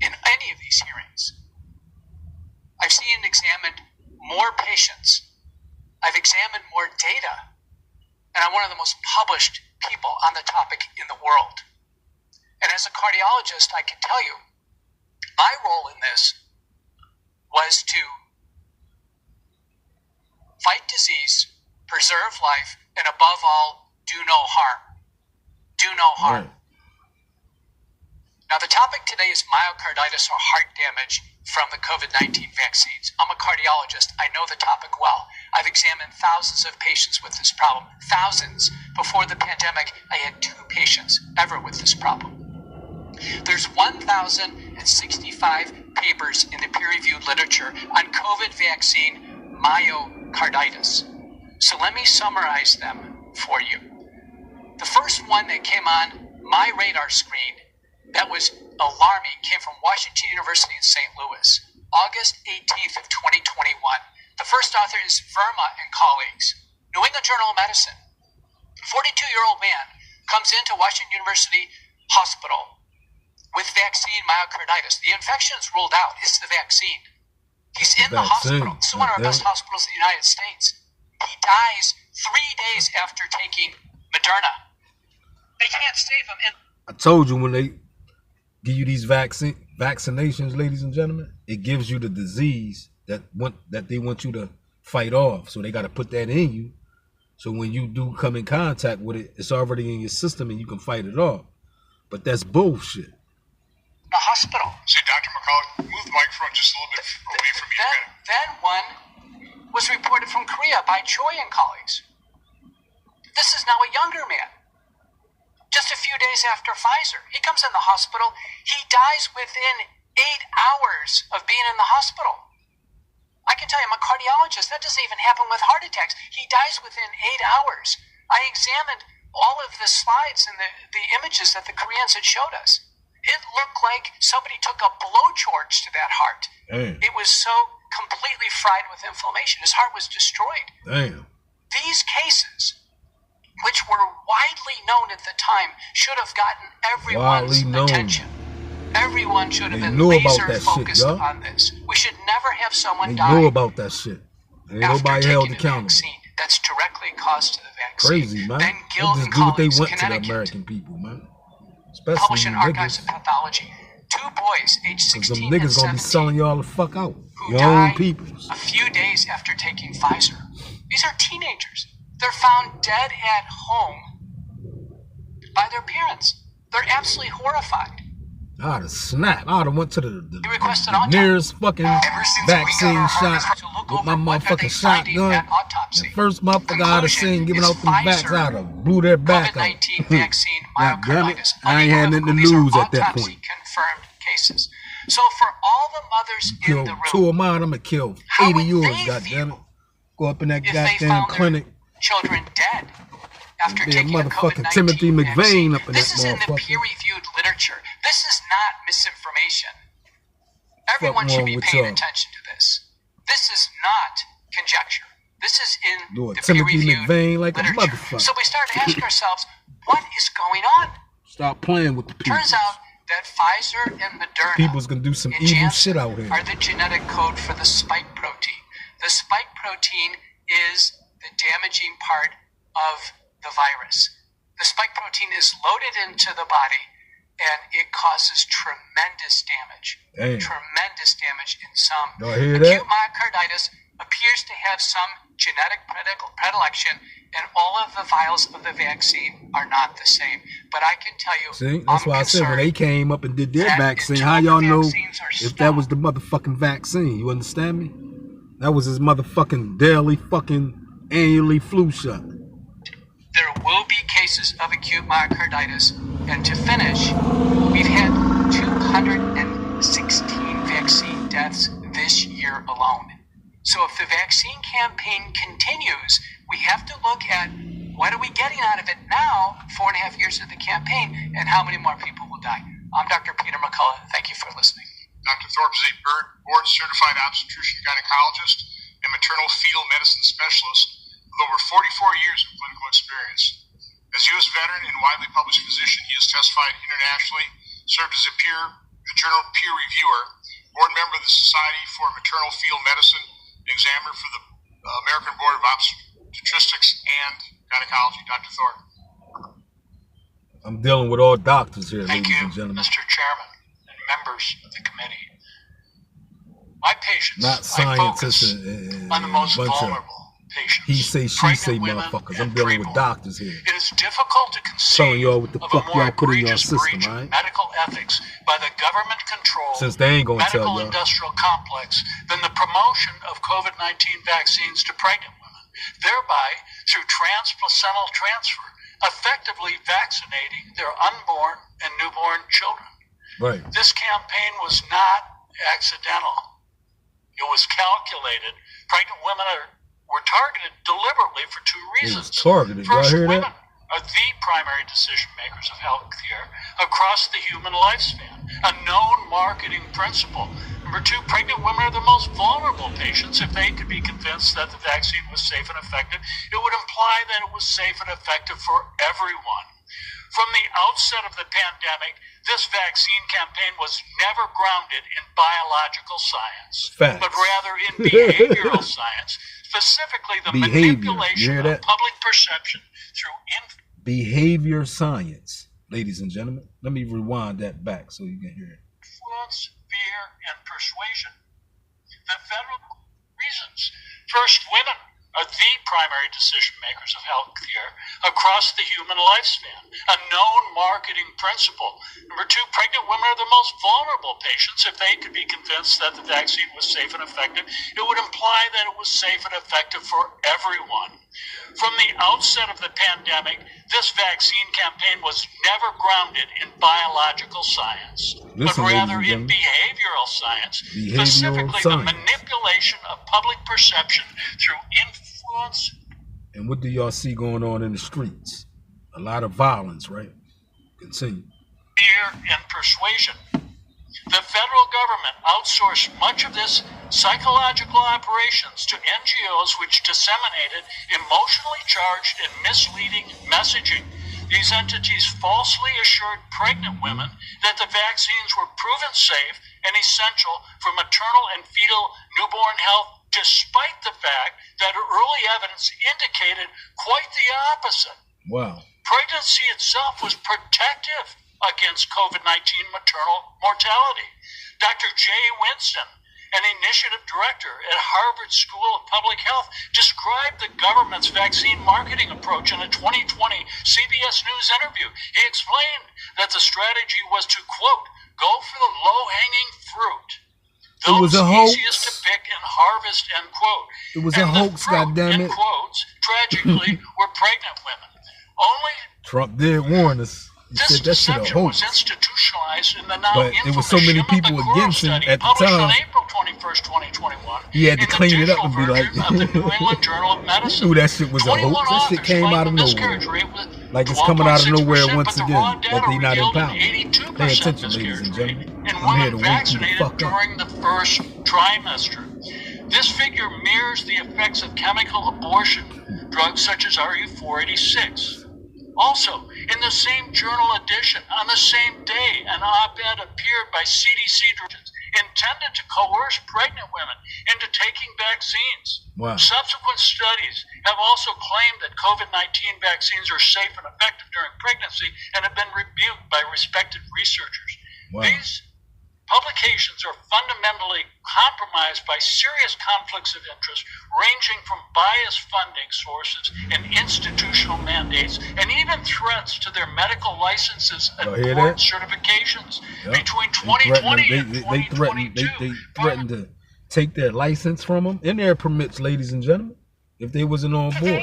in any of these hearings. I've seen and examined more patients. I've examined more data. And I'm one of the most published people on the topic in the world. And as a cardiologist, I can tell you, my role in this was to fight disease, preserve life, and above all, do no harm. Do no harm. Right. Now, the topic today is myocarditis or heart damage from the COVID-19 vaccines. I'm a cardiologist. I know the topic well. I've examined thousands of patients with this problem. Thousands. Before the pandemic, I had 2 patients ever with this problem. There's 1,065 papers in the peer-reviewed literature on COVID vaccine myocarditis. So let me summarize them for you. The first one that came on my radar screen that was alarming came from Washington University in St. Louis, August 18th of 2021. The first author is Verma and colleagues. New England Journal of Medicine. 42-year-old man comes into Washington University Hospital with vaccine myocarditis. The infection is ruled out. It's the vaccine. He's in the hospital. It's one of our best hospitals in the United States. He dies 3 days after taking Moderna. They can't save him. I told you when they give you these vaccinations, ladies and gentlemen, it gives you the disease that they want you to fight off. So they got to put that in you. So when you do come in contact with it, it's already in your system and you can fight it off. But that's bullshit. The hospital. See, Dr. McCullough, move the microphone just a little bit away from you. Then one was reported from Korea by Choi and colleagues. This is now a younger man. just a few days after Pfizer. He comes in the hospital. He dies within 8 hours of being in the hospital. I can tell you, I'm a cardiologist. That doesn't even happen with heart attacks. He dies within 8 hours. I examined all of the slides and the images that the Koreans had showed us. It looked like somebody took a blowtorch to that heart. Damn. It was so completely fried with inflammation. His heart was destroyed. Damn. These cases, which were widely known at the time, should have gotten everyone's attention. Everyone should have been laser focused on this. We should never have someone die. They know about that shit. Ain't nobody held accountable. That's directly caused to the vaccine. Crazy, man. Then They Guild just and do what they colleagues, want to the Connecticut, American people, man. Especially published in them Archives niggas. of Pathology. 2 boys, aged 16 Them and niggas gonna be 17, selling y'all the fuck out. who Your own died peoples. a few days after taking Pfizer. These are teenagers. They're found dead at home by their parents. They're absolutely horrified. I'd have snapped. I'd have went to the requested nearest fucking vaccine shot with my motherfucking shotgun. The first motherfucker I'd have seen giving out them vax, I'd have blew their back out. COVID-19 vaccine God damn it, myocarditis. I ain't had nothing to lose at that point. Confirmed cases. So for all the mothers in Kill the room, 2 of mine, I'm gonna kill 80 yours, goddammit. Go up in that if they goddamn found clinic. their children dead after Be a taking a motherfucking COVID-19 Timothy vaccine. McVeigh up in This that is in the motherfucker. peer-reviewed literature. This is not misinformation. Everyone Fuck should wrong be with paying y'all? attention to this. This is not conjecture. This is in Do a the Timothy peer-reviewed McVeigh like a literature. motherfucker. So we start to ask ourselves, what is going on? Stop playing with the people. Turns out that Pfizer and Moderna People's gonna do some and evil Janssen shit out here. are the genetic code for the spike protein. The spike protein is the damaging part of the virus. The spike protein is loaded into the body and it causes tremendous damage. Damn. Tremendous damage in some. Y'all hear Acute that? myocarditis appears to have some genetic predilection, and all of the vials of the vaccine are not the same. But I can tell you, See, that's why I said when they came up and did their that vaccine, until how the y'all know vaccines are if that was the motherfucking vaccine? You understand me? That was his motherfucking daily fucking annually flu shot. there will be cases of acute myocarditis. And to finish, we've had 216 vaccine deaths this year alone. So if the vaccine campaign continues, we have to look at what are we getting out of it now, 4.5 years of the campaign, and how many more people will die. I'm Dr. Peter McCullough. Thank you for listening. Dr. Thorpe is a board-certified obstetrician gynecologist and maternal fetal medicine specialist with over 44 years of clinical experience. As U.S. veteran and widely published physician, he has testified internationally, served as a journal peer reviewer, board member of the Society for Maternal Fetal Medicine, and examiner for the American Board of Obstetrics and Gynecology. Dr. Thorpe. I'm dealing with all doctors here, Thank ladies you, and gentlemen. Mr. Chairman and members of the committee. My patients, Not I focus scientists on the most bunch of vulnerable patients. he say, she pregnant say women motherfuckers. and I'm dealing with preborn. doctors here. It is difficult to Telling conceive y'all what the of fuck a more y'all put in your egregious system, breach of right? medical ethics by the government-controlled Since they ain't gonna tell medical y'all. industrial complex than the promotion of COVID-19 vaccines to pregnant women, thereby, through transplacental transfer, effectively vaccinating their unborn and newborn children. Right. This campaign was not accidental. It was calculated. Pregnant women were targeted deliberately for two It reasons. was targeted. Y'all First, hear women that? are the primary decision makers of health care across the human lifespan, a known marketing principle. Number two, pregnant women are the most vulnerable patients. If they could be convinced that the vaccine was safe and effective, it would imply that it was safe and effective for everyone. From the outset of the pandemic, this vaccine campaign was never grounded in biological science, Facts. but rather in behavioral science, specifically the Behavior. manipulation You hear of that? public perception through Behavior science, ladies and gentlemen. Let me rewind that back so you can hear it. influence, fear, and persuasion. The federal reasons. First, women are the primary decision makers of healthcare across the human lifespan, a known marketing principle. Number two, pregnant women are the most vulnerable patients. If they could be convinced that the vaccine was safe and effective, it would imply that it was safe and effective for everyone. From the outset of the pandemic, this vaccine campaign was never grounded in biological science, but rather in behavioral science, specifically the manipulation of public perception through influence. And what do y'all see going on in the streets? A lot of violence, right? Continue. Fear and persuasion. The federal government outsourced much of this psychological operations to NGOs which disseminated emotionally charged and misleading messaging. These entities falsely assured pregnant women that the vaccines were proven safe and essential for maternal and fetal newborn health, despite the fact that early evidence indicated quite the opposite. Wow. Pregnancy itself was protective against COVID-19 maternal mortality. Dr. Jay Winston, an initiative director at Harvard School of Public Health, described the government's vaccine marketing approach in a 2020 CBS News interview. He explained that the strategy was to, quote, go for the low-hanging fruit. It was a hoax. Easiest to pick and harvest, end quote. It was a hoax, goddammit. In quotes, tragically, were pregnant women. Only Trump did warn us. He said that shit a hoax. Was institutionalized in the now but there was so many people against him at the time. On April 21st, 2021, he had to clean it up and be like, knew that shit was a hoax. That shit came out of nowhere. Like it's coming out of nowhere once again. That they not in power. Pay attention, ladies and gentlemen. I'm here to wake you the fuck up. During the first trimester. This figure mirrors the effects of chemical abortion drugs such as RU-486. Also, in the same journal edition, on the same day, an op-ed appeared by CDC directions intended to coerce pregnant women into taking vaccines. Wow. Subsequent studies have also claimed that COVID-19 vaccines are safe and effective during pregnancy and have been rebuked by respected researchers. Wow. These publications are fundamentally compromised by serious conflicts of interest, ranging from biased funding sources and institutional mandates, and even threats to their medical licenses and board certifications. Yep. Between 2020 and 2022, they threatened to take their license from them and their permits, ladies and gentlemen, if they wasn't on board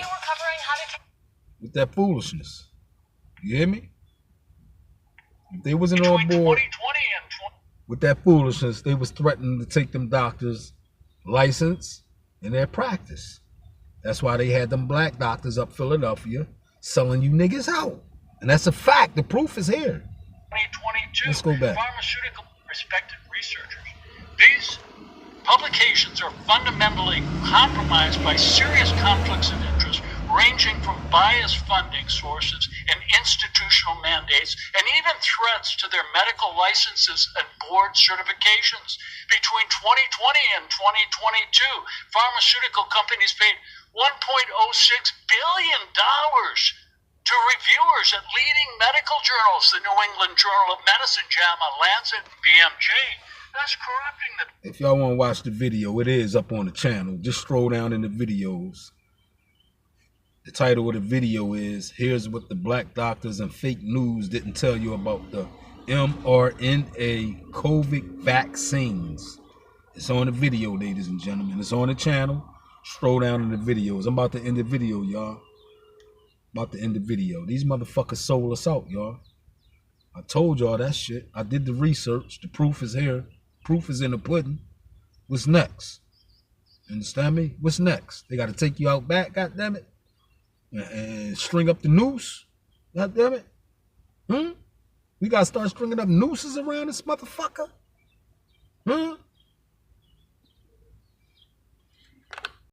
with that foolishness. You hear me? If they wasn't on board with that foolishness, they was threatening to take them doctors' license and their practice. That's why they had them black doctors up Philadelphia selling you niggas out. And that's a fact. The proof is here. 2022. Let's go back. Pharmaceutical respected researchers. These publications are fundamentally compromised by serious conflicts of interest, ranging from biased funding sources and institutional mandates, and even threats to their medical licenses and board certifications. Between 2020 and 2022, pharmaceutical companies paid $1.06 billion to reviewers at leading medical journals, the New England Journal of Medicine, JAMA, Lancet, and BMJ. That's corrupting the... If y'all want to watch the video, it is up on the channel. Just scroll down in the videos. The title of the video is, here's what the black doctors and fake news didn't tell you about the mRNA COVID vaccines. It's on the video, ladies and gentlemen. It's on the channel. Scroll down in the videos. I'm about to end the video, y'all. About to end the video. These motherfuckers sold us out, y'all. I told y'all that shit. I did the research. The proof is here. Proof is in the pudding. What's next? Understand me? What's next? They got to take you out back, goddammit. And string up the noose. God damn it. We gotta start stringing up nooses around this motherfucker.